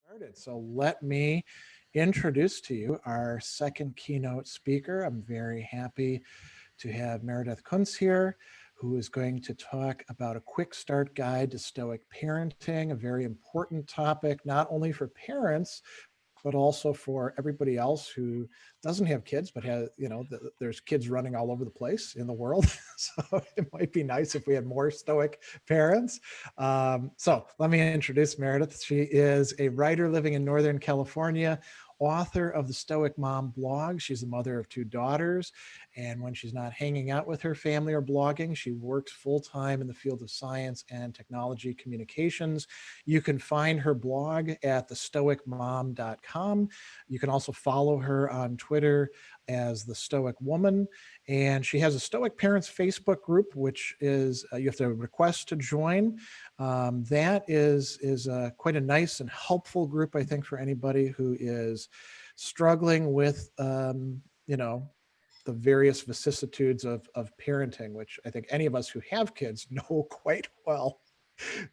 Started. So let me introduce to you our second keynote speaker. I'm very happy to have Meredith Kunz here, who is going to talk about a quick start guide to Stoic parenting, a very important topic, not only for parents, but also for everybody else who doesn't have kids, but has, there's kids running all over the place in the world. So it might be nice if we had more Stoic parents. So let me introduce Meredith. She is a writer living in Northern California, author of the Stoic Mom blog. She's the mother of two daughters. And when she's not hanging out with her family or blogging, she works full time in the field of science and technology communications. You can find her blog at thestoicmom.com. You can also follow her on Twitter as the Stoic Woman. And she has a Stoic Parents Facebook group, which is you have to request to join. That is quite a nice and helpful group, I think, for anybody who is struggling with, the various vicissitudes of parenting, which I think any of us who have kids know quite well.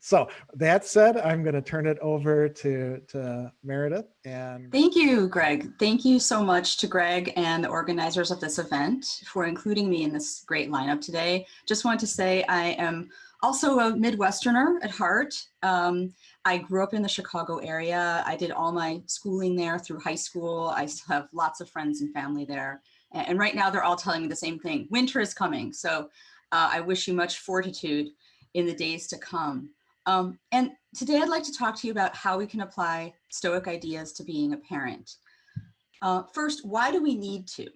So that said, I'm going to turn it over to Meredith. And thank you, Greg. Thank you so much to Greg and the organizers of this event for including me in this great lineup today. Just want to say I am also a Midwesterner at heart. I grew up in the Chicago area. I did all my schooling there through high school. I still have lots of friends and family there. And right now they're all telling me the same thing. Winter is coming. So I wish you much fortitude in the days to come. And today I'd like to talk to you about how we can apply Stoic ideas to being a parent. First, why do we need to?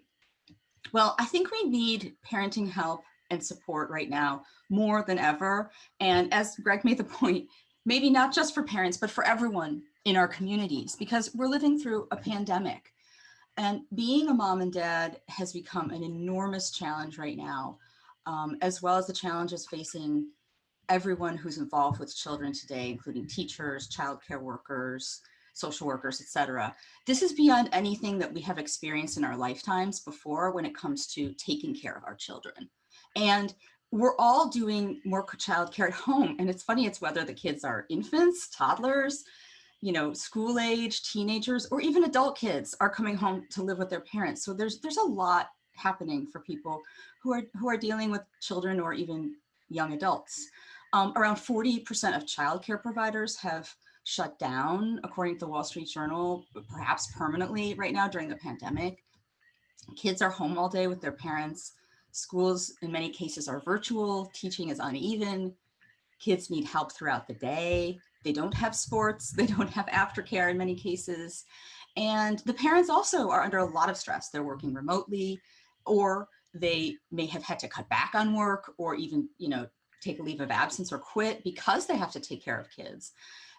Well, I think we need parenting help and support right now more than ever. And as Greg made the point, maybe not just for parents, but for everyone in our communities, because we're living through a pandemic. And being a mom and dad has become an enormous challenge right now, as well as the challenges facing everyone who's involved with children today, including teachers, childcare workers, social workers, etc. This is beyond anything that we have experienced in our lifetimes before when it comes to taking care of our children. And we're all doing more childcare at home. And it's funny, it's whether the kids are infants, toddlers, school age, teenagers, or even adult kids are coming home to live with their parents. So there's a lot happening for people who are dealing with children or even young adults. Around 40% of childcare providers have shut down, according to the Wall Street Journal, perhaps permanently right now during the pandemic. Kids are home all day with their parents. Schools, in many cases, are virtual. Teaching is uneven. Kids need help throughout the day. They don't have sports. They don't have aftercare in many cases. And the parents also are under a lot of stress. They're working remotely, or they may have had to cut back on work, or even, take a leave of absence or quit because they have to take care of kids.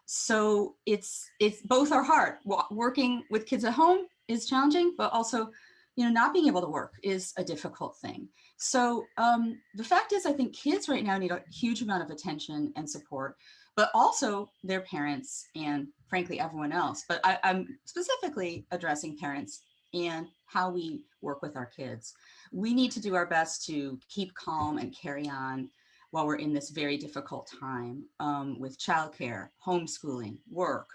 So it's both are hard. Working with kids at home is challenging, but also, not being able to work is a difficult thing. So the fact is, I think kids right now need a huge amount of attention and support, but also their parents and frankly, everyone else. But I'm specifically addressing parents and how we work with our kids. We need to do our best to keep calm and carry on while we're in this very difficult time with childcare, homeschooling, work,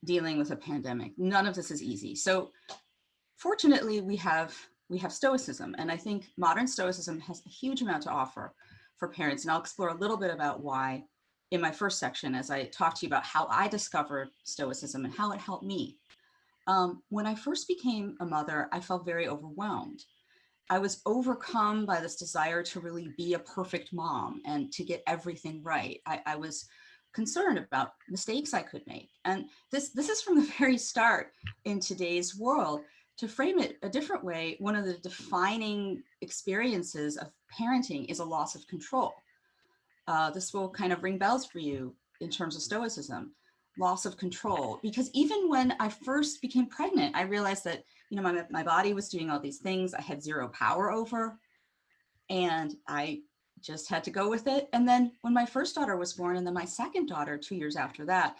dealing with a pandemic. None of this is easy. So fortunately, we have Stoicism. And I think modern Stoicism has a huge amount to offer for parents. And I'll explore a little bit about why in my first section, as I talk to you about how I discovered Stoicism and how it helped me. When I first became a mother, I felt very overwhelmed. I was overcome by this desire to really be a perfect mom and to get everything right. I was concerned about mistakes I could make. And this is from the very start in today's world. To frame it a different way, one of the defining experiences of parenting is a loss of control. This will kind of ring bells for you in terms of Stoicism. Loss of control, because even when I first became pregnant, I realized that my body was doing all these things I had zero power over, and I just had to go with it. And then when my first daughter was born, and then my second daughter 2 years after that,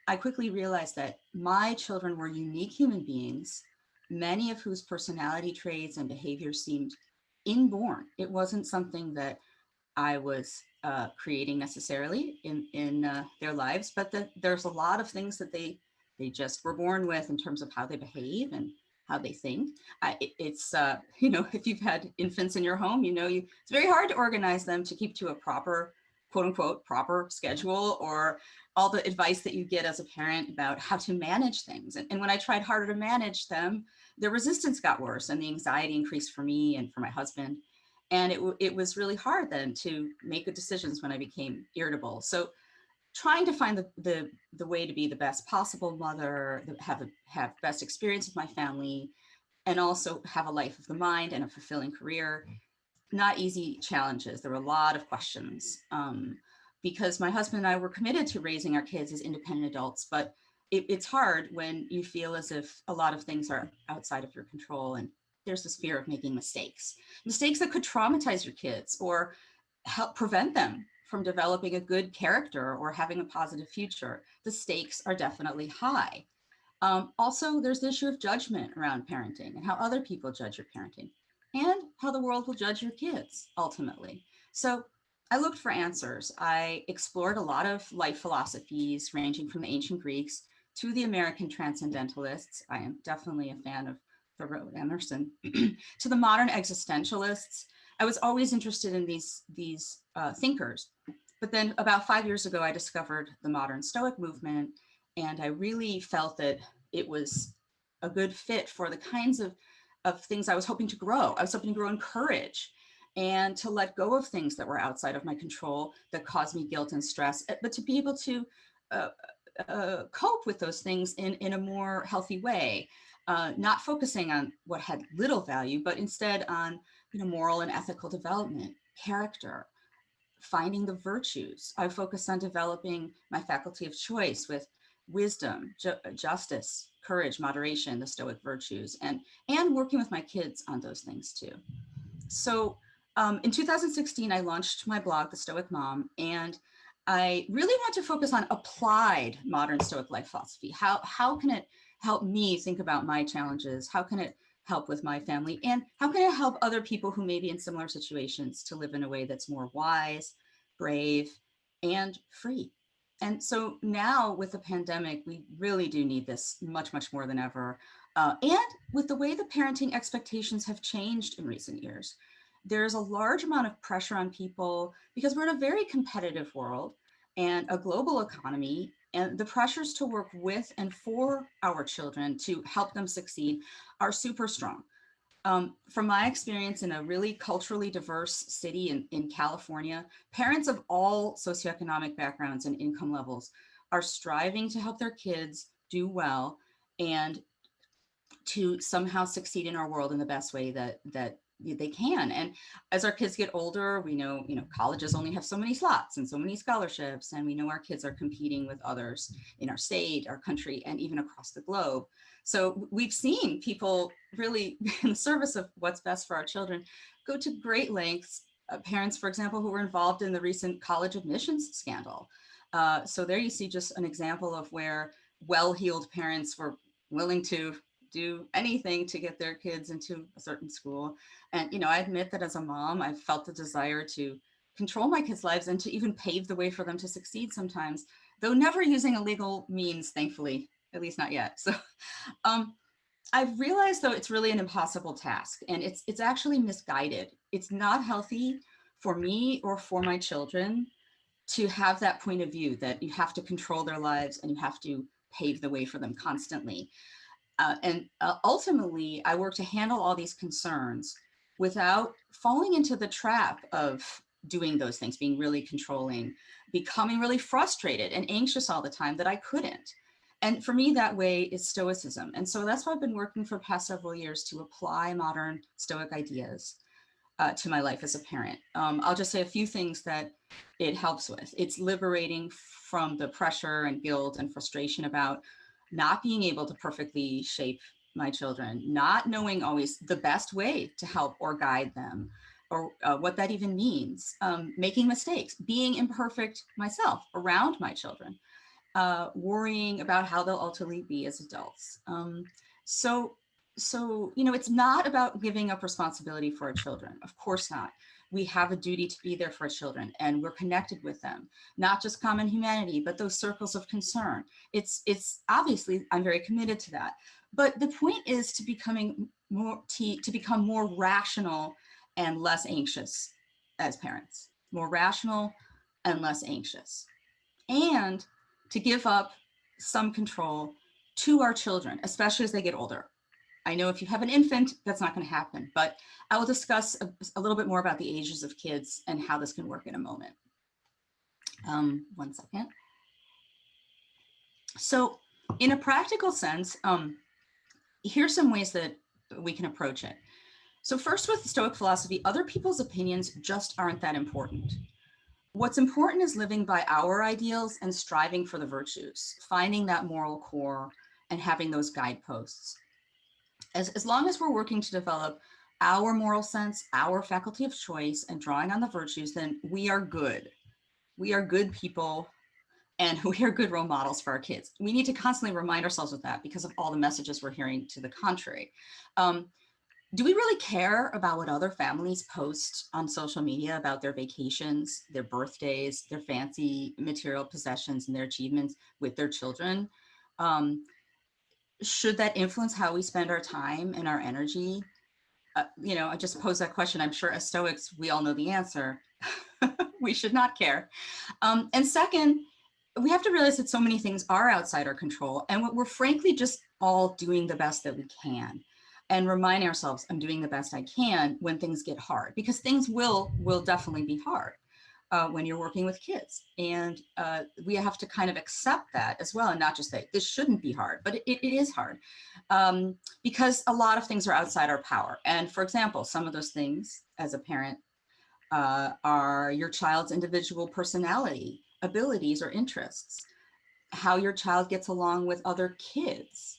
I quickly realized that my children were unique human beings, many of whose personality traits and behaviors seemed inborn. It wasn't something that I was creating necessarily in their lives, but that there's a lot of things that they they just were born with in terms of how they behave and how they think. It's, if you've had infants in your home, it's very hard to organize them to keep to a proper, quote unquote, proper schedule, or all the advice that you get as a parent about how to manage things. And when I tried harder to manage them, the resistance got worse and the anxiety increased for me and for my husband. And it was really hard then to make good decisions when I became irritable. So trying to find the way to be the best possible mother, have best experience with my family, and also have a life of the mind and a fulfilling career. Not easy challenges. There were a lot of questions because my husband and I were committed to raising our kids as independent adults, but it's hard when you feel as if a lot of things are outside of your control, and there's this fear of making mistakes that could traumatize your kids or help prevent them from developing a good character or having a positive future. The stakes are definitely high. Also, there's the issue of judgment around parenting and how other people judge your parenting and how the world will judge your kids ultimately. So I looked for answers. I explored a lot of life philosophies ranging from the ancient Greeks to the American transcendentalists. I am definitely a fan of Thoreau and Emerson, to the modern existentialists. I was always interested in these thinkers. But then about 5 years ago, I discovered the modern Stoic movement, and I really felt that it was a good fit for the kinds of things I was hoping to grow. I was hoping to grow in courage and to let go of things that were outside of my control that caused me guilt and stress, but to be able to cope with those things in a more healthy way, not focusing on what had little value, but instead on moral and ethical development, character, finding the virtues. I focused on developing my faculty of choice with wisdom, justice, courage, moderation, the Stoic virtues, and working with my kids on those things too. So in 2016, I launched my blog, The Stoic Mom, and I really want to focus on applied modern Stoic life philosophy. How can it help me think about my challenges? How can it help with my family? And how can it help other people who may be in similar situations to live in a way that's more wise, brave, and free? And so now with the pandemic, we really do need this much, much more than ever. And with the way the parenting expectations have changed in recent years, there's a large amount of pressure on people because we're in a very competitive world and a global economy, and the pressures to work with and for our children to help them succeed are super strong. From my experience in a really culturally diverse city in California, parents of all socioeconomic backgrounds and income levels are striving to help their kids do well and to somehow succeed in our world in the best way that they can. And as our kids get older, we know, colleges only have so many slots and so many scholarships, and we know our kids are competing with others in our state, our country, and even across the globe. So we've seen people really in the service of what's best for our children go to great lengths. Parents, for example, who were involved in the recent college admissions scandal. So there you see just an example of where well-heeled parents were willing to do anything to get their kids into a certain school. And, I admit that as a mom, I've felt the desire to control my kids' lives and to even pave the way for them to succeed sometimes, though never using illegal means, thankfully, at least not yet. So I've realized, though, it's really an impossible task, and it's actually misguided. It's not healthy for me or for my children to have that point of view that you have to control their lives and you have to pave the way for them constantly. And ultimately, I work to handle all these concerns without falling into the trap of doing those things, being really controlling, becoming really frustrated and anxious all the time that I couldn't. And for me, that way is Stoicism. And so that's why I've been working for the past several years to apply modern Stoic ideas to my life as a parent. I'll just say a few things that it helps with. It's liberating from the pressure and guilt and frustration about not being able to perfectly shape my children, not knowing always the best way to help or guide them, or what that even means, making mistakes, being imperfect myself around my children, worrying about how they'll ultimately be as adults. So it's not about giving up responsibility for our children. Of course not. we have a duty to be there for children, and we're connected with them, not just common humanity, but those circles of concern. It's obviously, I'm very committed to that. But the point is to become more rational and less anxious as parents, more rational and less anxious, and to give up some control to our children, especially as they get older. I know if you have an infant, that's not going to happen, but I will discuss a little bit more about the ages of kids and how this can work in a moment. 1 second. So in a practical sense, here's some ways that we can approach it. So first, with Stoic philosophy, other people's opinions just aren't that important. What's important is living by our ideals and striving for the virtues, finding that moral core and having those guideposts. As long as we're working to develop our moral sense, our faculty of choice, and drawing on the virtues, then we are good. We are good people, and we are good role models for our kids. We need to constantly remind ourselves of that because of all the messages we're hearing to the contrary. Do we really care about what other families post on social media about their vacations, their birthdays, their fancy material possessions, and their achievements with their children? Should that influence how we spend our time and our energy? I just posed that question. I'm sure as Stoics, we all know the answer. We should not care. And second, we have to realize that so many things are outside our control, and we're frankly just all doing the best that we can, and remind ourselves, I'm doing the best I can when things get hard, because things will definitely be hard when you're working with kids. And we have to kind of accept that as well, and not just say, this shouldn't be hard, but it is hard because a lot of things are outside our power. And for example, some of those things as a parent are your child's individual personality, abilities, or interests, how your child gets along with other kids,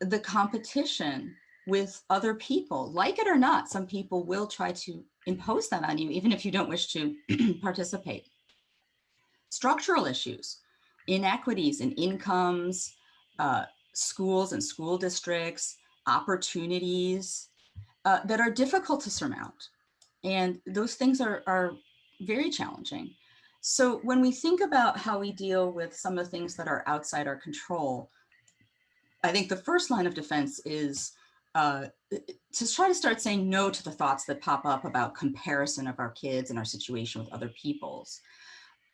the competition with other people. Like it or not, some people will try to impose that on you, even if you don't wish to participate. Structural issues, inequities in incomes, schools and school districts, opportunities that are difficult to surmount. And those things are very challenging. So when we think about how we deal with some of the things that are outside our control, I think the first line of defense is to try to start saying no to the thoughts that pop up about comparison of our kids and our situation with other people's.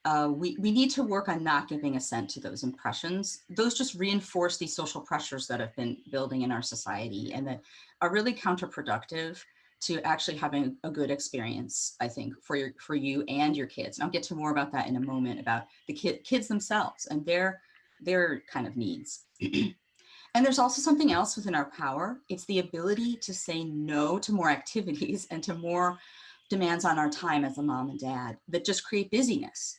We need to work on not giving assent to those impressions. Those just reinforce these social pressures that have been building in our society and that are really counterproductive to actually having a good experience, I think, for you and your kids. And I'll get to more about that in a moment, about the kids themselves and their kind of needs. And there's also something else within our power. It's the ability to say no to more activities and to more demands on our time as a mom and dad that just create busyness.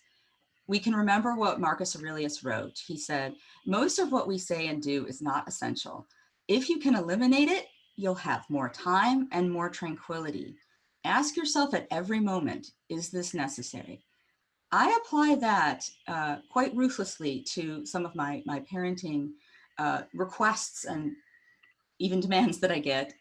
We can remember what Marcus Aurelius wrote. He said, most of what we say and do is not essential. If you can eliminate it, you'll have more time and more tranquility. Ask yourself at every moment, is this necessary? I apply that quite ruthlessly to some of my parenting requests and even demands that I get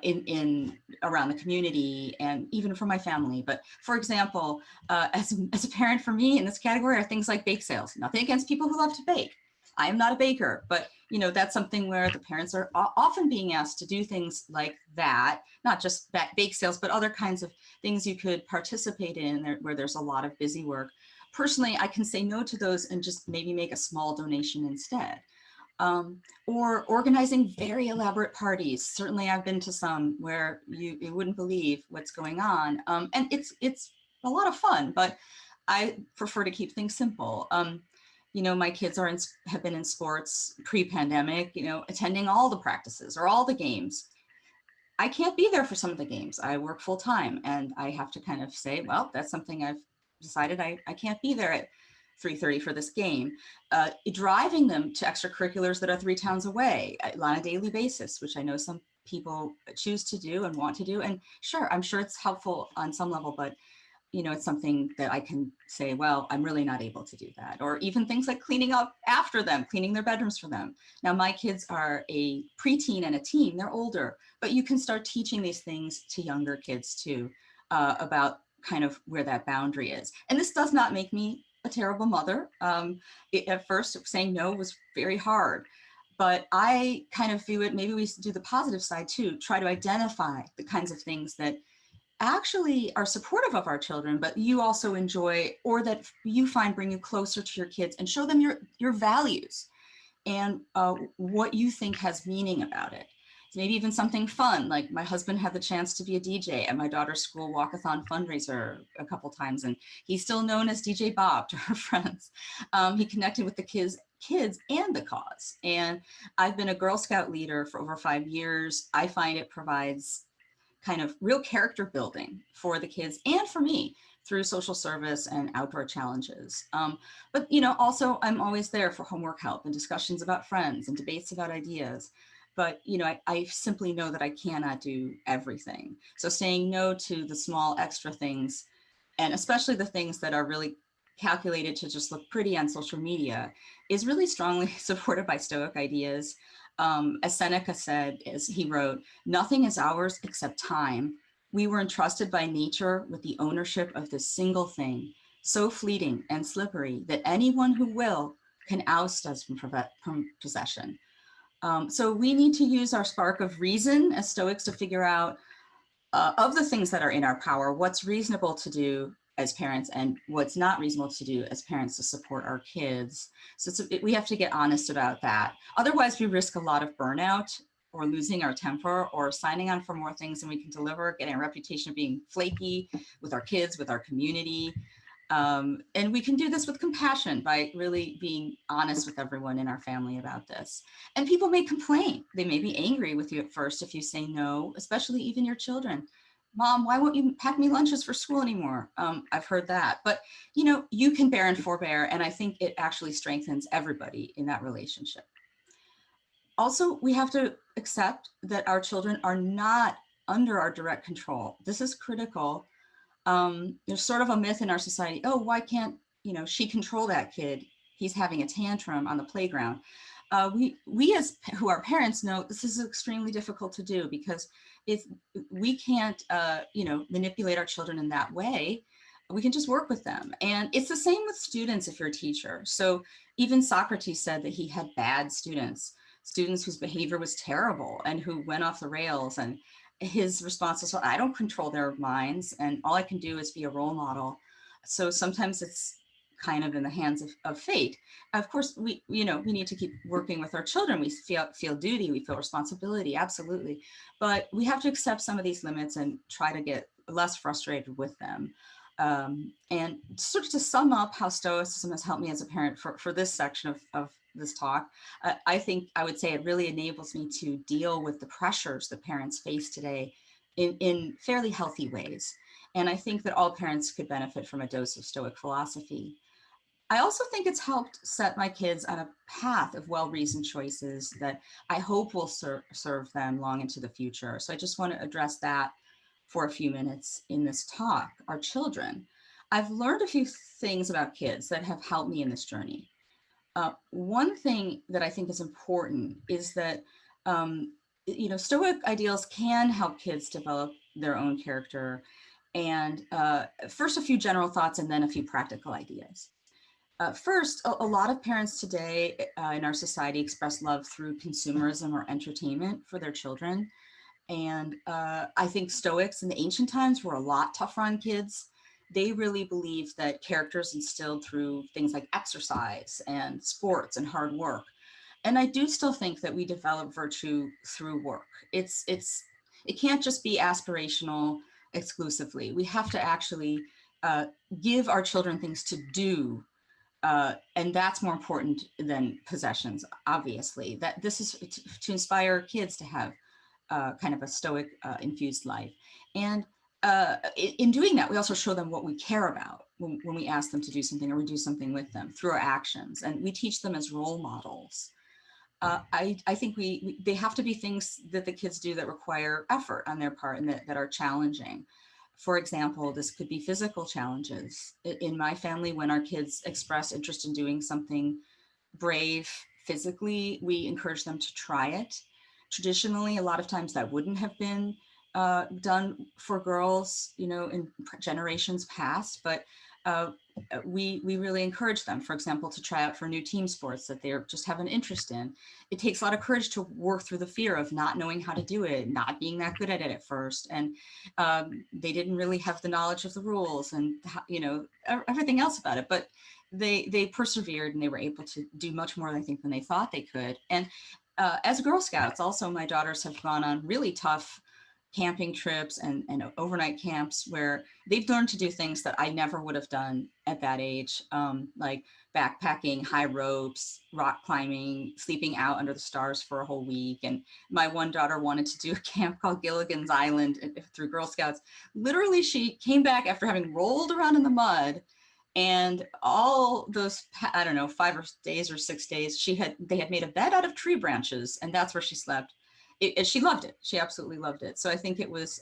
in around the community and even from my family. But for example, as a parent, for me in this category are things like bake sales. Nothing against people who love to bake. I am not a baker, but that's something where the parents are often being asked to do things like that, not just bake sales, but other kinds of things you could participate in where there's a lot of busy work. Personally, I can say no to those and just maybe make a small donation instead. Or organizing very elaborate parties. Certainly I've been to some where you wouldn't believe what's going on. And it's a lot of fun, but I prefer to keep things simple. My kids have been in sports pre-pandemic, attending all the practices or all the games. I can't be there for some of the games. I work full time and I have to kind of say, well, that's something I've decided I can't be there at 3:30 for this game. Driving them to extracurriculars that are 3 towns away on a daily basis, which I know some people choose to do and want to do. And sure, I'm sure it's helpful on some level, but it's something that I can say, well, I'm really not able to do that. Or even things like cleaning up after them, cleaning their bedrooms for them. Now, my kids are a preteen and a teen, they're older, but you can start teaching these things to younger kids too. about kind of where that boundary is. And this does not make me a terrible mother. At first, saying no was very hard. But I kind of view it, maybe we do the positive side too, try to identify the kinds of things that actually are supportive of our children, but you also enjoy, or that you find bring you closer to your kids, and show them your values and what you think has meaning about it. So maybe even something fun, like my husband had the chance to be a DJ at my daughter's school walkathon fundraiser a couple times, and he's still known as DJ Bob to her friends. He connected with the kids and the cause. And I've been a Girl Scout leader for over 5 years. I find it provides kind of real character building for the kids and for me through social service and outdoor challenges. But also I'm always there for homework help and discussions about friends and debates about ideas. But I simply know that I cannot do everything. So saying no to the small extra things, and especially the things that are really calculated to just look pretty on social media, is really strongly supported by Stoic ideas. As Seneca said, as he wrote, "Nothing is ours except time. We were entrusted by nature with the ownership of this single thing, so fleeting and slippery that anyone who will can oust us from possession." So we need to use our spark of reason as Stoics to figure out of the things that are in our power, what's reasonable to do as parents and what's not reasonable to do as parents to support our kids. So we have to get honest about that. Otherwise, we risk a lot of burnout or losing our temper or signing on for more things than we can deliver, getting a reputation of being flaky with our kids, with our community. And we can do this with compassion by really being honest with everyone in our family about this. And people may complain. They may be angry with you at first if you say no, especially even your children. "Mom, why won't you pack me lunches for school anymore?" I've heard that. But you can bear and forbear, and I think it actually strengthens everybody in that relationship. Also, we have to accept that our children are not under our direct control. This is critical. There's sort of a myth in our society, oh, why can't she control that kid? He's having a tantrum on the playground. We as who are parents know this is extremely difficult to do, because if we can't manipulate our children in that way, we can just work with them. And it's the same with students if you're a teacher. So even Socrates said that he had bad students whose behavior was terrible and who went off the rails, and his response was, "I don't control their minds, and all I can do is be a role model." So sometimes it's kind of in the hands of fate. Of course, we need to keep working with our children. We feel duty, we feel responsibility, absolutely. But we have to accept some of these limits and try to get less frustrated with them. And sort of to sum up how Stoicism has helped me as a parent for this section of this talk, I think I would say it really enables me to deal with the pressures that parents face today in fairly healthy ways. And I think that all parents could benefit from a dose of Stoic philosophy. I also think it's helped set my kids on a path of well-reasoned choices that I hope will serve them long into the future. So I just want to address that for a few minutes in this talk. Our children. I've learned a few things about kids that have helped me in this journey. One thing that I think is important is that, Stoic ideals can help kids develop their own character. And first, a few general thoughts and then a few practical ideas. First, a lot of parents today in our society express love through consumerism or entertainment for their children. And I think Stoics in the ancient times were a lot tougher on kids. They really believed that characters instilled through things like exercise and sports and hard work. And I do still think that we develop virtue through work. It can't just be aspirational exclusively. We have to actually give our children things to do. And that's more important than possessions, obviously. That this is to inspire kids to have kind of a Stoic infused life. And in doing that, we also show them what we care about when we ask them to do something or we do something with them through our actions. And we teach them as role models. I think they have to be things that the kids do that require effort on their part and that are challenging. For example, this could be physical challenges. In my family, when our kids express interest in doing something brave physically, we encourage them to try it. Traditionally, a lot of times that wouldn't have been done for girls, you know, in generations past, but we really encourage them, for example, to try out for new team sports that they just have an interest in. It takes a lot of courage to work through the fear of not knowing how to do it, not being that good at it at first. And they didn't really have the knowledge of the rules and, you know, everything else about it. But they persevered and they were able to do much more, I think, than they thought they could. And as Girl Scouts, also, my daughters have gone on really tough camping trips and overnight camps where they've learned to do things that I never would have done at that age, like backpacking, high ropes, rock climbing, sleeping out under the stars for a whole week. And my one daughter wanted to do a camp called Gilligan's Island through Girl Scouts. Literally, she came back after having rolled around in the mud, and all those, I don't know, 5 days or 6 days, they had made a bed out of tree branches, and that's where she slept. She loved it. She absolutely loved it. So I think it was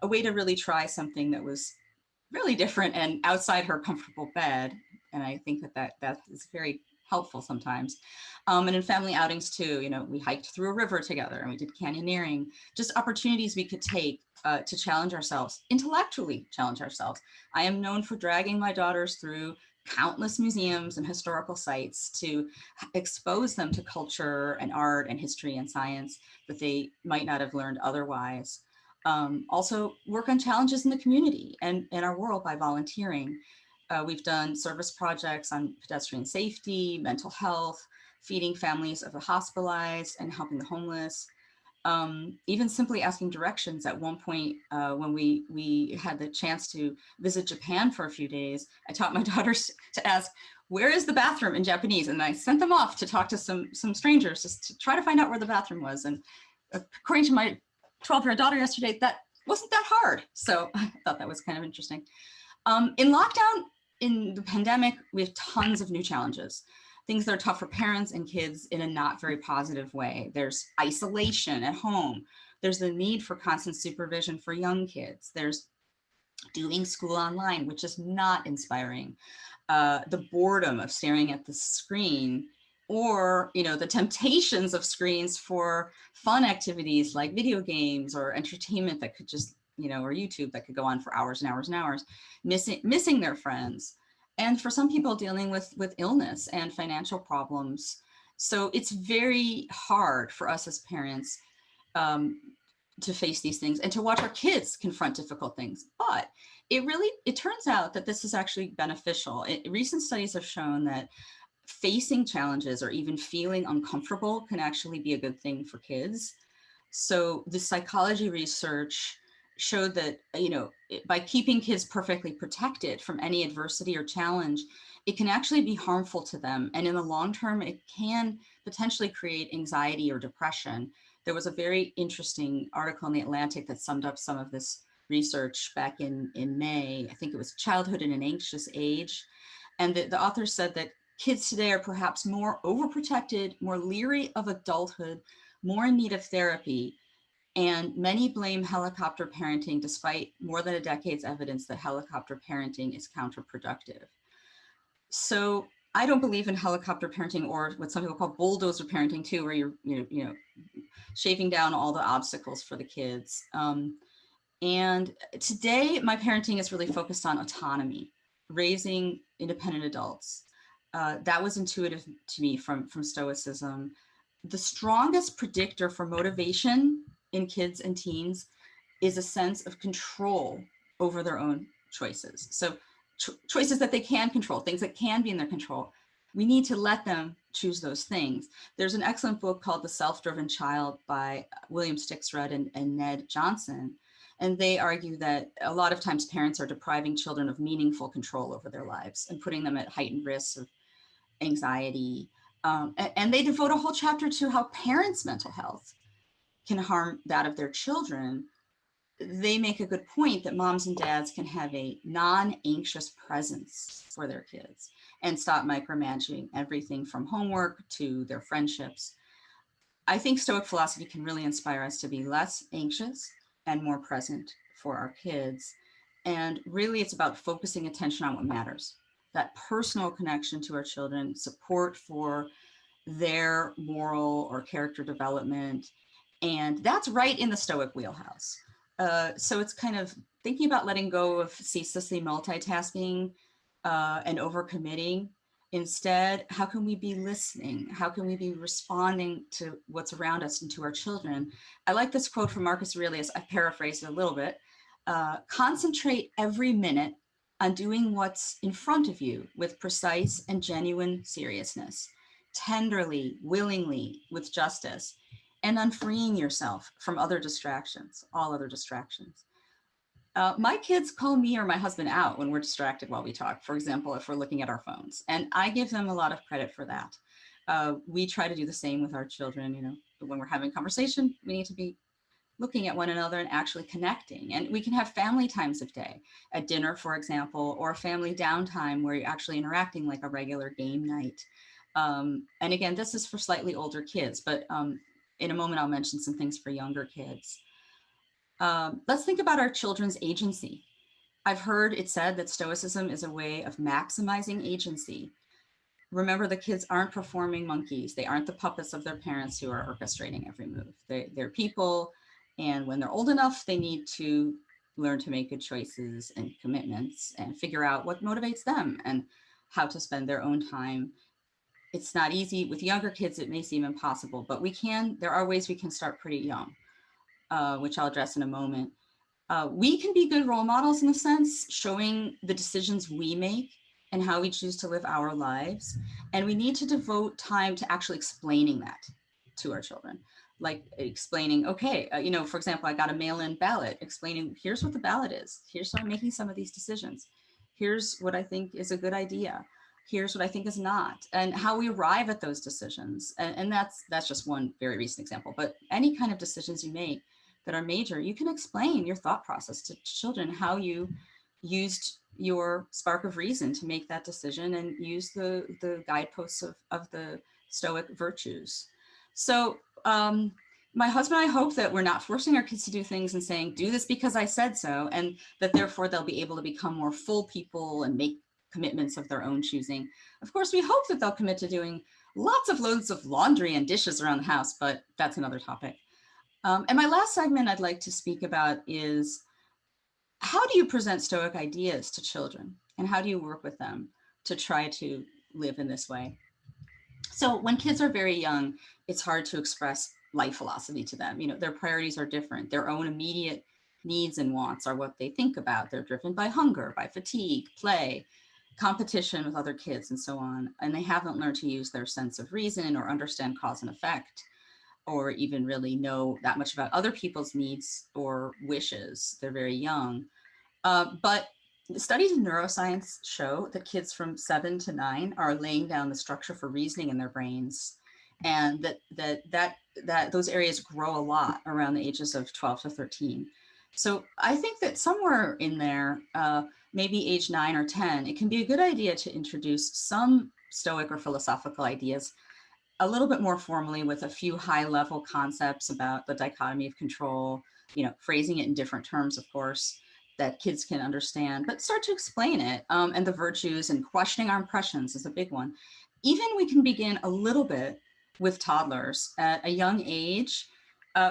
a way to really try something that was really different and outside her comfortable bed. And I think that is very helpful sometimes. And in family outings too, you know, we hiked through a river together and we did canyoneering, just opportunities we could take to challenge ourselves, intellectually challenge ourselves. I am known for dragging my daughters through countless museums and historical sites to expose them to culture and art and history and science that they might not have learned otherwise. Also work on challenges in the community and in our world by volunteering. We've done service projects on pedestrian safety, mental health, feeding families of the hospitalized and helping the homeless. Even simply asking directions. At one point, when we had the chance to visit Japan for a few days, I taught my daughters to ask, where is the bathroom in Japanese? And I sent them off to talk to some strangers just to try to find out where the bathroom was. And according to my 12-year-old daughter yesterday, that wasn't that hard. So I thought that was kind of interesting. In lockdown, in the pandemic, we have tons of new challenges. Things that are tough for parents and kids in a not very positive way. There's isolation at home. There's the need for constant supervision for young kids. There's doing school online, which is not inspiring. The boredom of staring at the screen, or, you know, the temptations of screens for fun activities like video games or entertainment that could just, you know, or YouTube that could go on for hours and hours and hours, missing their friends. And for some people dealing with illness and financial problems. So it's very hard for us as parents to face these things and to watch our kids confront difficult things. But it turns out that this is actually beneficial. Recent studies have shown that facing challenges or even feeling uncomfortable can actually be a good thing for kids. So the psychology research showed that, you know, by keeping kids perfectly protected from any adversity or challenge, it can actually be harmful to them. And in the long term, it can potentially create anxiety or depression. There was a very interesting article in The Atlantic that summed up some of this research back in May. I think it was Childhood in an Anxious Age. And the author said that kids today are perhaps more overprotected, more leery of adulthood, more in need of therapy. And many blame helicopter parenting, despite more than a decade's evidence that helicopter parenting is counterproductive. So I don't believe in helicopter parenting, or what some people call bulldozer parenting too, where you're you know shaving down all the obstacles for the kids. And today, my parenting is really focused on autonomy, raising independent adults. That was intuitive to me from Stoicism. The strongest predictor for motivation in kids and teens is a sense of control over their own choices. So choices that they can control, things that can be in their control. We need to let them choose those things. There's an excellent book called The Self-Driven Child by William Stixrud and Ned Johnson. And they argue that a lot of times parents are depriving children of meaningful control over their lives and putting them at heightened risks of anxiety. And they devote a whole chapter to how parents' mental health can harm that of their children. They make a good point that moms and dads can have a non-anxious presence for their kids and stop micromanaging everything from homework to their friendships. I think Stoic philosophy can really inspire us to be less anxious and more present for our kids. And really, it's about focusing attention on what matters, that personal connection to our children, support for their moral or character development. And that's right in the Stoic wheelhouse. So it's kind of thinking about letting go of ceaselessly multitasking and overcommitting. Instead, how can we be listening? How can we be responding to what's around us and to our children? I like this quote from Marcus Aurelius. I paraphrased it a little bit. Concentrate every minute on doing what's in front of you with precise and genuine seriousness, tenderly, willingly, with justice, and on freeing yourself from other distractions, all other distractions. My kids call me or my husband out when we're distracted while we talk. For example, if we're looking at our phones, and I give them a lot of credit for that. We try to do the same with our children. You know, when we're having conversation, we need to be looking at one another and actually connecting. And we can have family times of day, at dinner, for example, or family downtime where you're actually interacting like a regular game night. And again, this is for slightly older kids, but in a moment, I'll mention some things for younger kids. Let's think about our children's agency. I've heard it said that Stoicism is a way of maximizing agency. Remember, the kids aren't performing monkeys. They aren't the puppets of their parents who are orchestrating every move. They're people, and when they're old enough, they need to learn to make good choices and commitments and figure out what motivates them and how to spend their own time. It's not easy. With younger kids, it may seem impossible, but there are ways we can start pretty young, which I'll address in a moment. We can be good role models in a sense, showing the decisions we make and how we choose to live our lives. And we need to devote time to actually explaining that to our children, like explaining, okay, for example, I got a mail-in ballot, explaining, here's what the ballot is. Here's how I'm making some of these decisions. Here's what I think is a good idea. Here's what I think is not, and how we arrive at those decisions. And that's just one very recent example, but any kind of decisions you make that are major, you can explain your thought process to children, how you used your spark of reason to make that decision and use the guideposts of the Stoic virtues. So my husband and I hope that we're not forcing our kids to do things and saying, do this because I said so, and that therefore they'll be able to become more full people and make commitments of their own choosing. Of course, we hope that they'll commit to doing lots of loads of laundry and dishes around the house, but that's another topic. And my last segment I'd like to speak about is, how do you present Stoic ideas to children? And how do you work with them to try to live in this way? So when kids are very young, it's hard to express life philosophy to them. Their priorities are different. Their own immediate needs and wants are what they think about. They're driven by hunger, by fatigue, play, competition with other kids, and so on. And they haven't learned to use their sense of reason or understand cause and effect, or even really know that much about other people's needs or wishes. They're very young. But studies in neuroscience show that kids from 7 to 9 are laying down the structure for reasoning in their brains, and that those areas grow a lot around the ages of 12 to 13. So I think that somewhere in there, maybe age 9 or 10, it can be a good idea to introduce some Stoic or philosophical ideas a little bit more formally, with a few high-level concepts about the dichotomy of control, phrasing it in different terms, of course, that kids can understand, but start to explain it. And the virtues and questioning our impressions is a big one. Even we can begin a little bit with toddlers at a young age.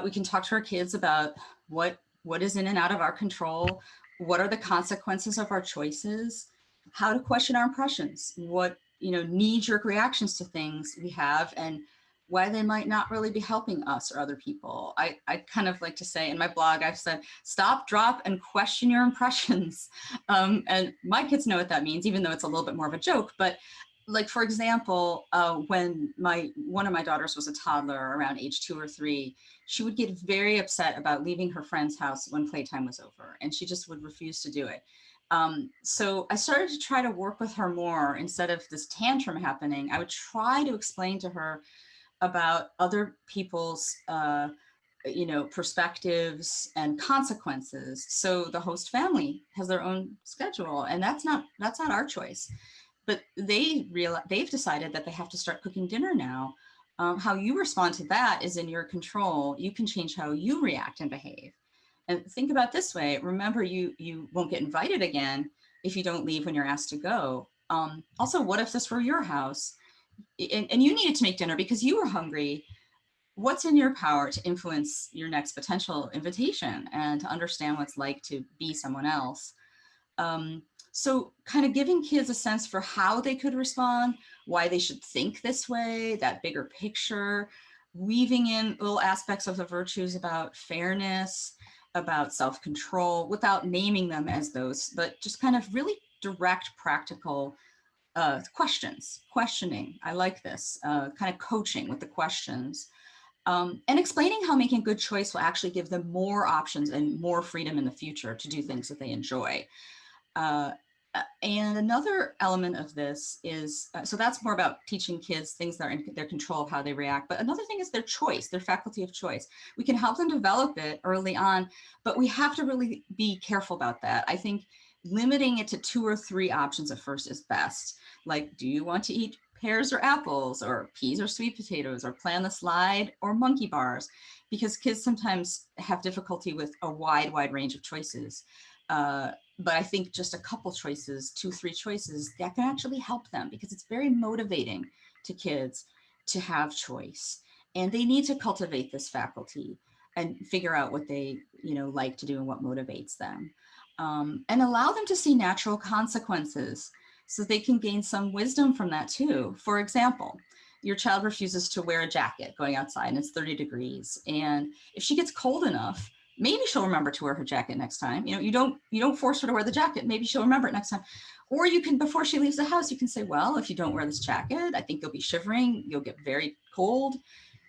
We can talk to our kids about what is in and out of our control, what are the consequences of our choices, how to question our impressions, what knee-jerk reactions to things we have, and why they might not really be helping us or other people. I kind of like to say in my blog, I've said, stop, drop, and question your impressions. And my kids know what that means, even though it's a little bit more of a joke. But like, for example, when one of my daughters was a toddler around age 2 or 3, she would get very upset about leaving her friend's house when playtime was over, and she just would refuse to do it. So I started to try to work with her more. Instead of this tantrum happening, I would try to explain to her about other people's, perspectives and consequences. So the host family has their own schedule, and that's not our choice. But they've decided that they have to start cooking dinner now. How you respond to that is in your control. You can change how you react and behave. And think about this way. Remember, you won't get invited again if you don't leave when you're asked to go. Also, what if this were your house and you needed to make dinner because you were hungry? what's in your power to influence your next potential invitation and to understand what it's like to be someone else. So kind of giving kids a sense for how they could respond, why they should think this way, that bigger picture, weaving in little aspects of the virtues about fairness, about self-control, without naming them as those, but just kind of really direct, practical questioning. I like this, kind of coaching with the questions. And explaining how making a good choice will actually give them more options and more freedom in the future to do things that they enjoy. And another element of this is, so that's more about teaching kids things that are in their control of how they react. But another thing is their choice, their faculty of choice. We can help them develop it early on, but we have to really be careful about that. I think limiting it to 2 or 3 options at first is best. Like, do you want to eat pears or apples, or peas or sweet potatoes, or play on the slide or monkey bars? Because kids sometimes have difficulty with a wide range of choices. But I think just a couple choices, 2, 3 choices, that can actually help them, because it's very motivating to kids to have choice. And they need to cultivate this faculty and figure out what they, like to do and what motivates them. And allow them to see natural consequences so they can gain some wisdom from that too. For example, your child refuses to wear a jacket going outside and it's 30 degrees. And if she gets cold enough, maybe she'll remember to wear her jacket next time. You don't force her to wear the jacket. Maybe she'll remember it next time. Or you can, before she leaves the house, you can say, well, if you don't wear this jacket, I think you'll be shivering. You'll get very cold.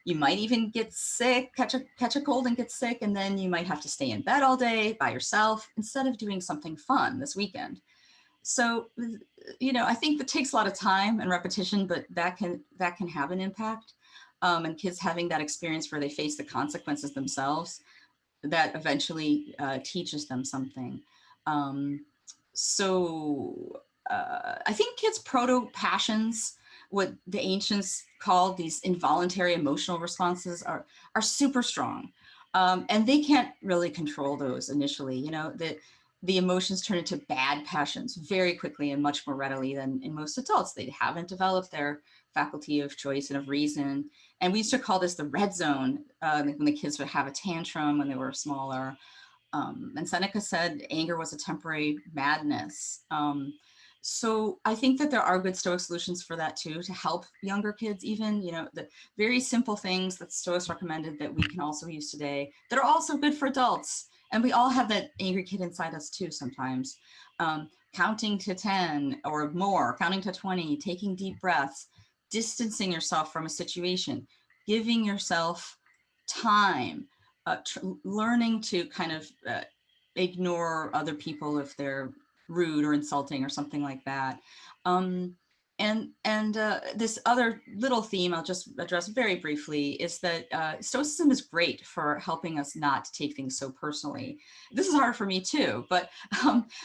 You might even get sick, catch a cold and get sick. And then you might have to stay in bed all day by yourself instead of doing something fun this weekend. So, I think that takes a lot of time and repetition, but that can have an impact. And kids having that experience where they face the consequences themselves, that eventually teaches them something. I think kids' proto-passions, what the ancients called these involuntary emotional responses, are super strong. And they can't really control those initially. The emotions turn into bad passions very quickly and much more readily than in most adults. They haven't developed their faculty of choice and of reason. And we used to call this the red zone, when the kids would have a tantrum when they were smaller. And Seneca said anger was a temporary madness. So I think that there are good Stoic solutions for that too, to help younger kids, even, the very simple things that Stoics recommended that we can also use today that are also good for adults. And we all have that angry kid inside us too sometimes. Counting to 10 or more, counting to 20, taking deep breaths, distancing yourself from a situation, giving yourself time, learning to kind of ignore other people if they're rude or insulting or something like that. This other little theme I'll just address very briefly is that Stoicism is great for helping us not to take things so personally. This is hard for me too, but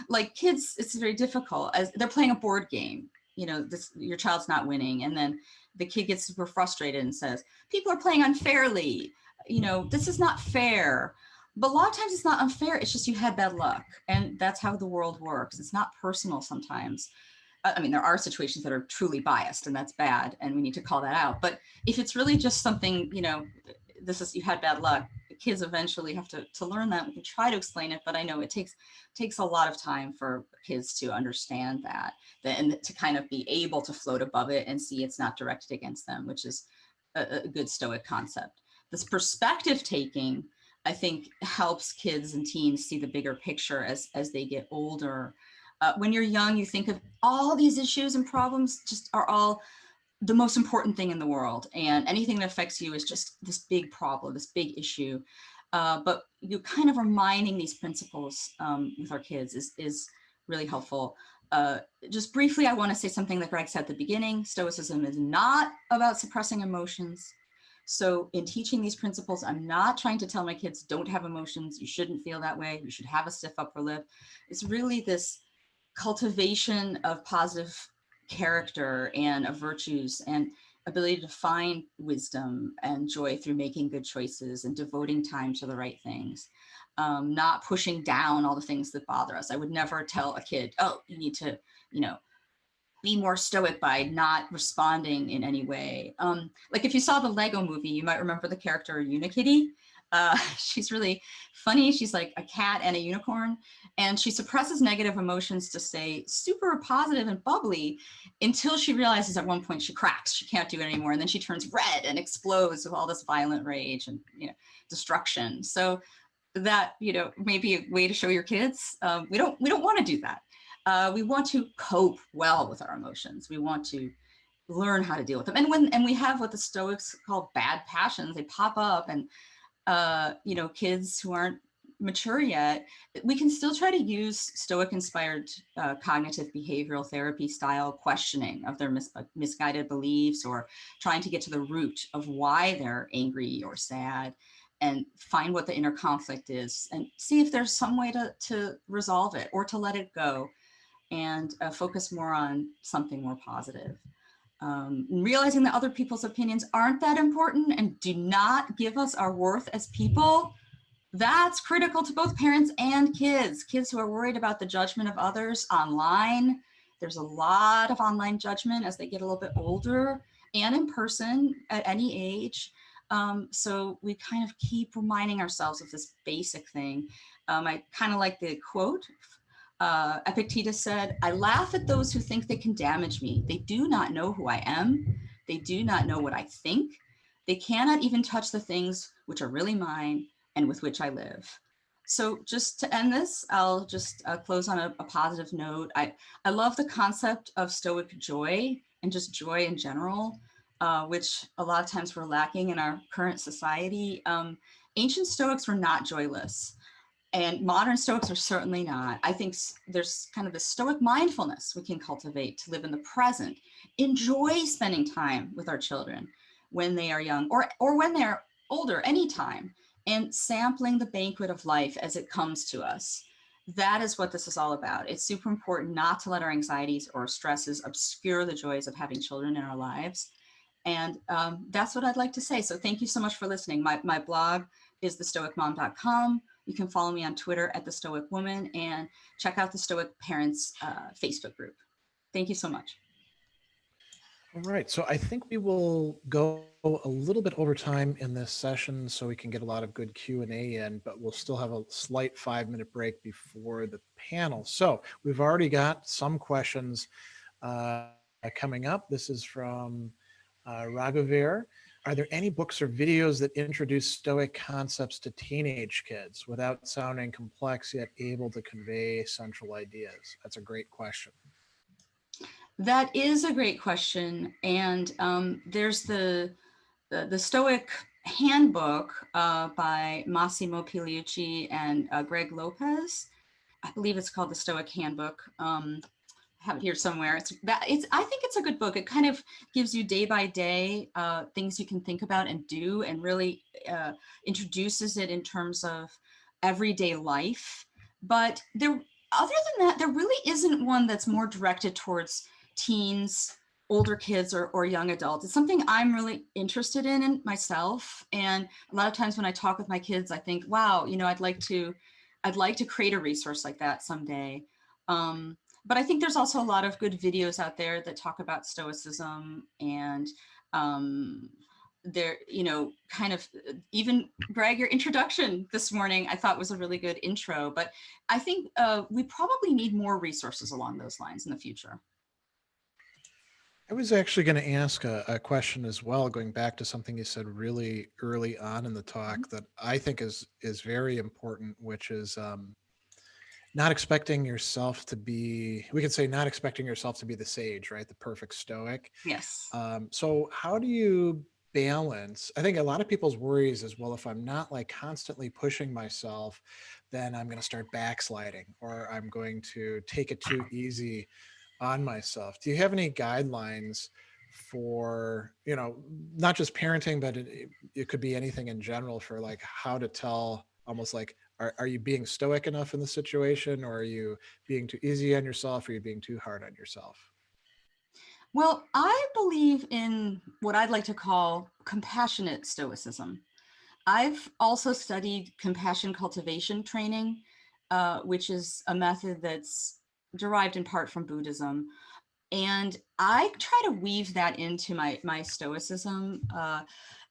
like kids, it's very difficult as they're playing a board game. Your child's not winning, and then the kid gets super frustrated and says, people are playing unfairly. This is not fair. But a lot of times it's not unfair. It's just you had bad luck. And that's how the world works. It's not personal sometimes. I mean, there are situations that are truly biased, and that's bad, and we need to call that out. But if it's really just something, you had bad luck, the kids eventually have to learn that. We can try to explain it, but I know it takes a lot of time for kids to understand that and to kind of be able to float above it and see it's not directed against them, which is a good Stoic concept. This perspective taking, I think, helps kids and teens see the bigger picture as they get older. When you're young, you think of all these issues and problems just are all the most important thing in the world. And anything that affects you is just this big problem, this big issue. But you kind of reminding these principles with our kids is really helpful. Just briefly, I want to say something that Greg said at the beginning. Stoicism is not about suppressing emotions. So in teaching these principles, I'm not trying to tell my kids don't have emotions. You shouldn't feel that way. You should have a stiff upper lip. It's really this cultivation of positive character and of virtues and ability to find wisdom and joy through making good choices and devoting time to the right things, not pushing down all the things that bother us. I would never tell a kid, oh, you need to, be more stoic by not responding in any way. Like if you saw the Lego movie, you might remember the character Unikitty. She's really funny. She's like a cat and a unicorn, and she suppresses negative emotions to stay super positive and bubbly until she realizes at one point she cracks. She can't do it anymore, and then she turns red and explodes with all this violent rage and destruction. So that may be a way to show your kids we don't want to do that. We want to cope well with our emotions. We want to learn how to deal with them. And we have what the Stoics call bad passions. They pop up, and kids who aren't mature yet, we can still try to use Stoic inspired cognitive behavioral therapy style questioning of their misguided beliefs, or trying to get to the root of why they're angry or sad, and find what the inner conflict is and see if there's some way to resolve it or to let it go, and focus more on something more positive. Realizing that other people's opinions aren't that important and do not give us our worth as people. That's critical to both parents and kids. Kids who are worried about the judgment of others online. There's a lot of online judgment as they get a little bit older, and in person at any age. So we kind of keep reminding ourselves of this basic thing. I kind of like the quote. Epictetus said, "I laugh at those who think they can damage me. They do not know who I am. They do not know what I think. They cannot even touch the things which are really mine and with which I live." So just to end this, I'll just close on a positive note. I love the concept of Stoic joy and just joy in general, which a lot of times we're lacking in our current society. Ancient Stoics were not joyless, and modern Stoics are certainly not. I think there's kind of the Stoic mindfulness we can cultivate to live in the present, enjoy spending time with our children when they are young, or when they're older, anytime, and sampling the banquet of life as it comes to us. That is what this is all about. It's super important not to let our anxieties or stresses obscure the joys of having children in our lives. And that's what I'd like to say. So thank you so much for listening. My blog is thestoicmom.com. You can follow me on Twitter at The Stoic Woman, and check out the Stoic Parents Facebook group. Thank you so much. All right, so I think we will go a little bit over time in this session so we can get a lot of good Q&A in, but we'll still have a slight 5-minute break before the panel. So we've already got some questions coming up. This is from Raghuveer. Are there any books or videos that introduce Stoic concepts to teenage kids without sounding complex yet able to convey central ideas? That's a great question. That is a great question. And there's the Stoic handbook by Massimo Pigliucci and Greg Lopez. I believe it's called the Stoic Handbook. I have it here somewhere. I think it's a good book. It kind of gives you day by day things you can think about and do, and really introduces it in terms of everyday life. But other than that, there really isn't one that's more directed towards teens, older kids, or young adults. It's something I'm really interested in myself. And a lot of times when I talk with my kids, I think, wow, I'd like to create a resource like that someday. But I think there's also a lot of good videos out there that talk about Stoicism, and there, kind of, even Greg, your introduction this morning, I thought was a really good intro. But I think we probably need more resources along those lines in the future. I was actually going to ask a question as well, going back to something you said really early on in the talk that I think is very important, which is not expecting yourself to be, we could say not expecting yourself to be the sage, right? The perfect Stoic. Yes. So how do you balance? I think a lot of people's worries is, well, if I'm not like constantly pushing myself, then I'm going to start backsliding, or I'm going to take it too easy on myself. Do you have any guidelines for, not just parenting, but it could be anything in general, for like how to tell, almost like, are you being stoic enough in the situation, or are you being too easy on yourself, or are you being too hard on yourself? Well, I believe in what I'd like to call compassionate Stoicism. I've also studied compassion cultivation training, which is a method that's derived in part from Buddhism. And I try to weave that into my Stoicism,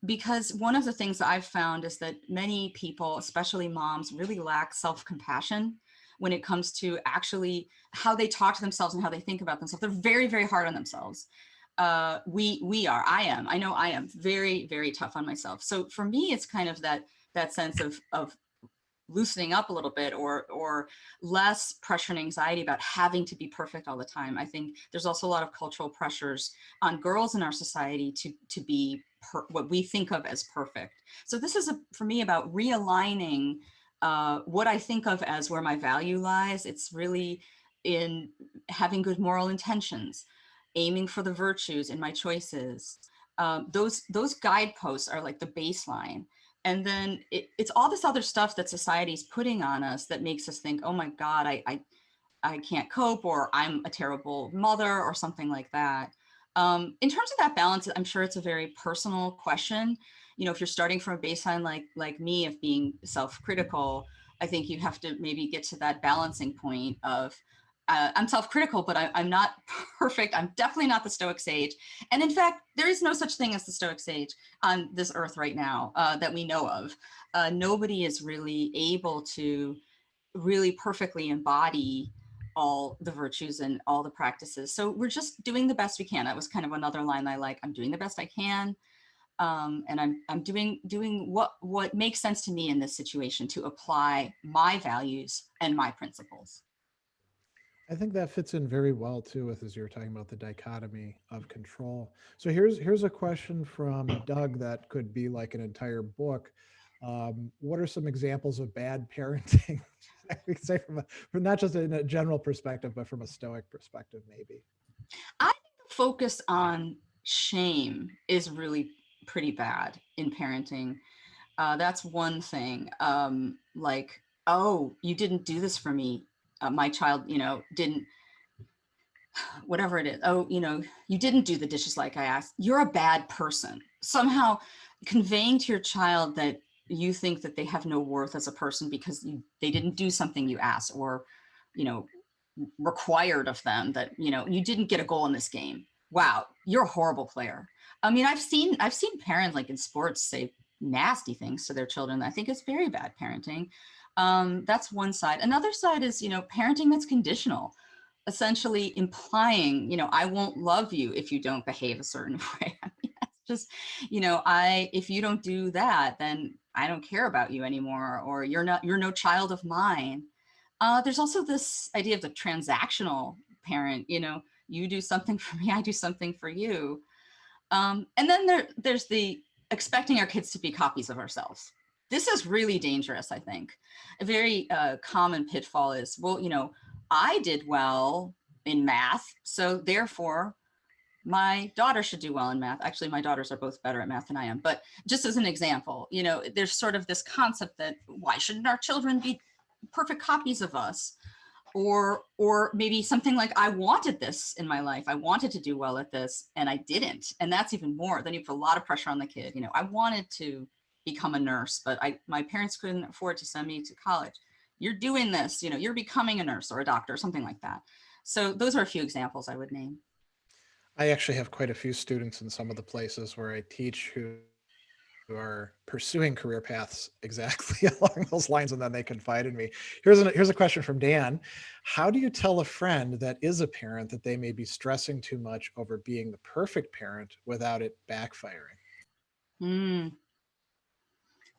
because one of the things that I've found is that many people, especially moms, really lack self-compassion when it comes to actually how they talk to themselves and how they think about themselves. They're very, very hard on themselves. I know I am very, very tough on myself. So for me, it's kind of that sense of loosening up a little bit, or less pressure and anxiety about having to be perfect all the time. I think there's also a lot of cultural pressures on girls in our society to be what we think of as perfect. So this is for me about realigning what I think of as where my value lies. It's really in having good moral intentions, aiming for the virtues in my choices. Those guideposts are like the baseline. And then it's all this other stuff that society's putting on us that makes us think, oh my God, I can't cope, or I'm a terrible mother, or something like that. In terms of that balance, I'm sure it's a very personal question. You know, if you're starting from a baseline like me of being self-critical, I think you have to maybe get to that balancing point of, I'm self-critical, but I'm not perfect. I'm definitely not the Stoic sage. And in fact, there is no such thing as the Stoic sage on this earth right now that we know of. Nobody is really able to really perfectly embody all the virtues and all the practices. So we're just doing the best we can. That was kind of another line I like. I'm doing the best I can. And I'm doing what makes sense to me in this situation to apply my values and my principles. I think that fits in very well too with as you were talking about the dichotomy of control. So here's a question from Doug that could be like an entire book. What are some examples of bad parenting? We could say from not just in a general perspective, but from a Stoic perspective, maybe. I think the focus on shame is really pretty bad in parenting. That's one thing. Like, oh, you didn't do this for me. My child, didn't, whatever it is. Oh, you didn't do the dishes like I asked. You're a bad person. Somehow conveying to your child that you think that they have no worth as a person because they didn't do something you asked, or, you know, required of them, that, you didn't get a goal in this game. Wow, you're a horrible player. I mean, I've seen parents like in sports say nasty things to their children. I think it's very bad parenting. That's one side. Another side is, parenting that's conditional, essentially implying, I won't love you if you don't behave a certain way. I mean, that's just, if you don't do that, then I don't care about you anymore, or you're no child of mine. There's also this idea of the transactional parent, you do something for me, I do something for you. And then there's the expecting our kids to be copies of ourselves. This is really dangerous, I think. A very common pitfall is, well, I did well in math, so therefore my daughter should do well in math. Actually, my daughters are both better at math than I am. But just as an example, there's sort of this concept that why shouldn't our children be perfect copies of us? Or maybe something like, I wanted this in my life. I wanted to do well at this and I didn't. And that's even more. Then you put a lot of pressure on the kid. I wanted to become a nurse, but my parents couldn't afford to send me to college. You're doing this, you're becoming a nurse or a doctor or something like that. So those are a few examples I would name. I actually have quite a few students in some of the places where I teach who are pursuing career paths exactly along those lines, and then they confide in me. Here's a question from Dan. How do you tell a friend that is a parent that they may be stressing too much over being the perfect parent without it backfiring? Mm.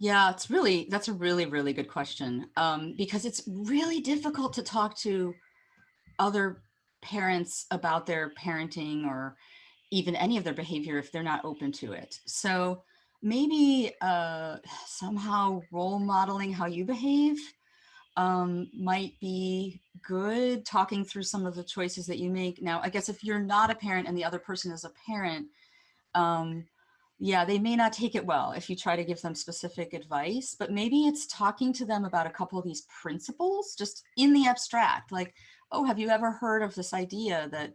Yeah, that's a really, really good question. Because it's really difficult to talk to other parents about their parenting or even any of their behavior if they're not open to it. So maybe somehow role modeling how you behave might be good, talking through some of the choices that you make. Now, I guess if you're not a parent and the other person is a parent, um, yeah, they may not take it well if you try to give them specific advice, but maybe it's talking to them about a couple of these principles just in the abstract, like, oh, have you ever heard of this idea that,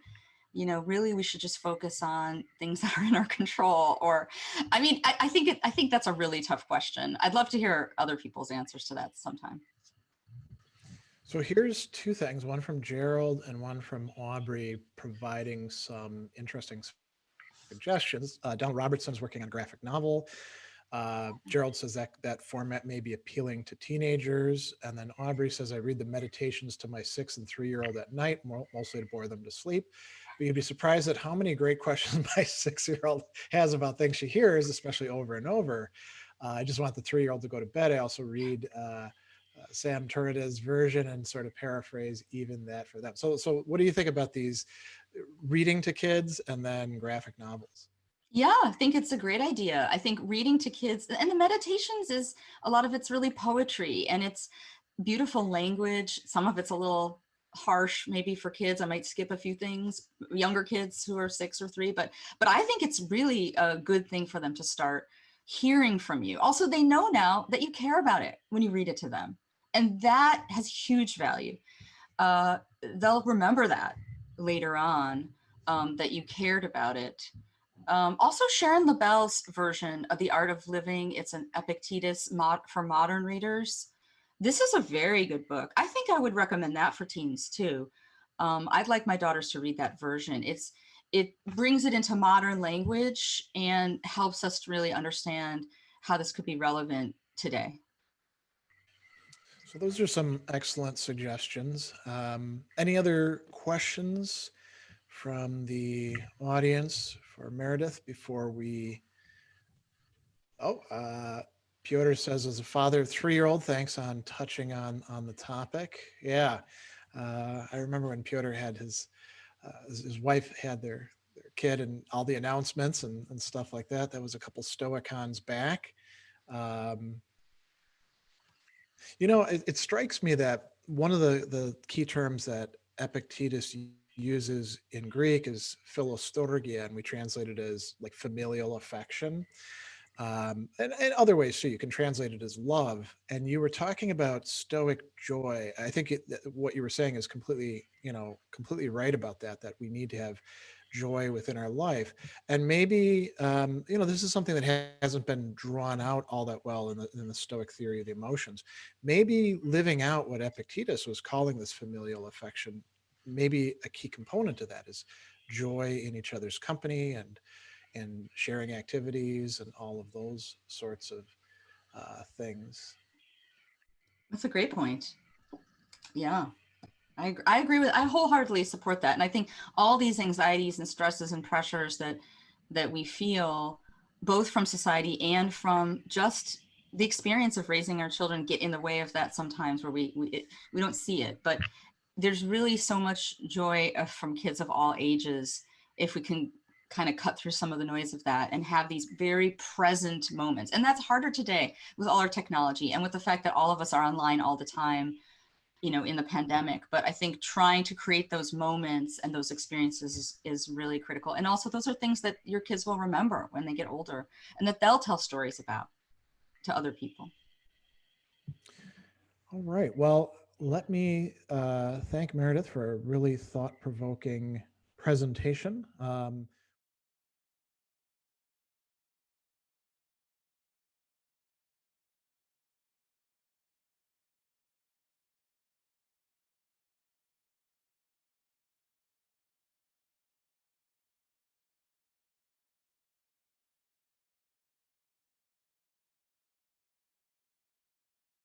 really we should just focus on things that are in our control? Or, I mean, I think that's a really tough question. I'd love to hear other people's answers to that sometime. So here's two things, one from Gerald and one from Aubrey, providing some interesting suggestions. Donald Robertson's working on a graphic novel. Gerald says that that format may be appealing to teenagers. And then Aubrey says, I read the meditations to my 6 and 3-year-old at night, mostly to bore them to sleep. But you'd be surprised at how many great questions my 6-year-old has about things she hears, especially over and over. I just want the 3-year-old to go to bed. I also read Sam Turreta's version and sort of paraphrase even that for them. So what do you think about these reading to kids and then graphic novels? Yeah, I think it's a great idea. I think reading to kids and the meditations is a lot of it's really poetry and it's beautiful language. Some of it's a little harsh maybe for kids. I might skip a few things, younger kids who are 6 or 3, but I think it's really a good thing for them to start hearing from you. Also, they know now that you care about it when you read it to them. And that has huge value. They'll remember that later on, that you cared about it. Also, Sharon LaBelle's version of The Art of Living, it's an Epictetus for modern readers. This is a very good book. I think I would recommend that for teens too. I'd like my daughters to read that version. It brings it into modern language and helps us to really understand how this could be relevant today. So those are some excellent suggestions. Any other questions from the audience for Meredith before we? Oh, Piotr says, as a father of 3-year-old, thanks on touching on the topic. Yeah, I remember when Piotr had his wife had their kid and all the announcements and stuff like that. That was a couple Stoicons back. Um, it strikes me that one of the key terms that Epictetus uses in Greek is philostorgia, and we translate it as like familial affection. And other ways too. You can translate it as love. And you were talking about Stoic joy. I think what you were saying is completely right about that. That we need to have joy within our life, and maybe this is something that hasn't been drawn out all that well in the Stoic theory of the emotions. Maybe living out what Epictetus was calling this familial affection, maybe a key component to that is joy in each other's company and sharing activities and all of those sorts of things. That's a great point. Yeah. I agree with, I wholeheartedly support that. And I think all these anxieties and stresses and pressures that we feel both from society and from just the experience of raising our children get in the way of that sometimes where we don't see it. But there's really so much joy from kids of all ages if we can kind of cut through some of the noise of that and have these very present moments. And that's harder today with all our technology and with the fact that all of us are online all the time, in the pandemic. But I think trying to create those moments and those experiences is really critical. And also those are things that your kids will remember when they get older and that they'll tell stories about to other people. All right. Well, let me thank Meredith for a really thought provoking presentation.